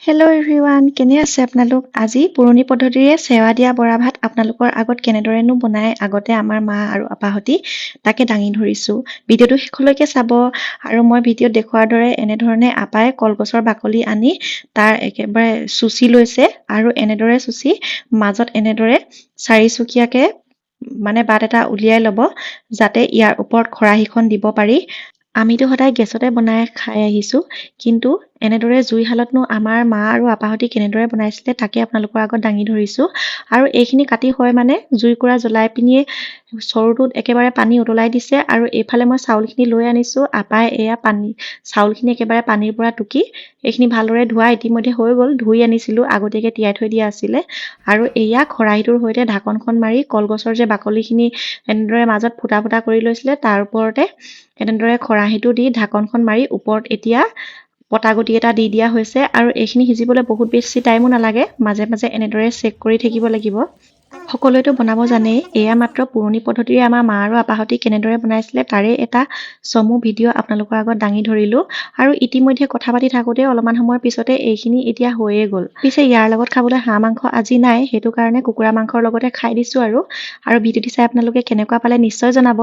Hello' everyone, কেনে আছে আপোনালোক? আজি পুৰণি পদ্ধতিৰে চেৱা দিয়া বৰা ভাত আপোনালোকৰ আগত কেনেদৰেনো বনাই আগতে আমাৰ মা আৰু আপাহঁতি তাকে দাঙি ধৰিছোঁ। ভিডিঅ'টো শেষলৈকে চাব। আৰু মই ভিডিঅ'ত দেখুওৱাৰ দৰে এনেধৰণে আপাই কলগছৰ বাকলি আনি তাৰ একেবাৰে চুচি লৈছে আৰু এনেদৰে চুচি মাজত এনেদৰে চাৰিচুকীয়াকে বাট এটা উলিয়াই ল'ব, যাতে ইয়াৰ ওপৰত খৰাহীখন দিব পাৰি। আমিতো সদায় গেছতে বনাই খাই আহিছোঁ, কিন্তু এনেদৰে জুইশালতনো আমাৰ মা আৰু আপাহঁতি কেনেদৰে বনাইছিলে তাকে আপোনালোকৰ আগত দাঙি ধৰিছোঁ। আৰু এইখিনি কাটি হয় জুইকুৰা জ্বলাই পিনিয়ে চৰুটোত একেবাৰে পানী উতলাই দিছে। আৰু এইফালে মই চাউলখিনি লৈ আনিছোঁ। আপাই এয়া চাউলখিনি একেবাৰে পানীৰ পৰা টুকি এইখিনি ভালদৰে ধোৱা ইতিমধ্যে হৈ গ'ল। ধুই আনিছিলোঁ, আগতীয়াকৈ তিয়াই থৈ দিয়া আছিলে। আৰু এয়া খৰাহীটোৰ সৈতে ঢাকনখন মাৰি কলগছৰ যে বাকলিখিনি এনেদৰে মাজত ফুটা ফুটা কৰি লৈছিলে তাৰ ওপৰতে এনেদৰে খৰাহীটো দি ঢাকনখন মাৰি ওপৰত এতিয়া পটা গুটি এটা দি দিয়া হৈছে। আৰু এইখিনি সিজিবলৈ বহুত বেছি টাইমো নালাগে, মাজে মাজে এনেদৰে চেক কৰি থাকিব লাগিব। সকলোৱেতো বনাব জানেই, এয়া মাত্ৰ পুৰণি পদ্ধতিৰে আমাৰ মা আৰু আপাহঁতি কেনেদৰে বনাইছিলে তাৰে এটা চমু ভিডিঅ' আপোনালোকৰ আগত দাঙি ধৰিলোঁ। আৰু ইতিমধ্যে কথা পাতি থাকোঁতে অলপমান সময়ৰ পিছতে এইখিনি এতিয়া হৈয়ে গ'ল। পিছে ইয়াৰ লগত খাবলৈ হাঁহ মাংস আজি নাই, সেইটো কাৰণে কুকুৰা মাংসৰ লগতে খাই দিছোঁ। আৰু ভিডিঅ'টি চাই আপোনালোকে কেনেকুৱা পালে নিশ্চয় জনাব।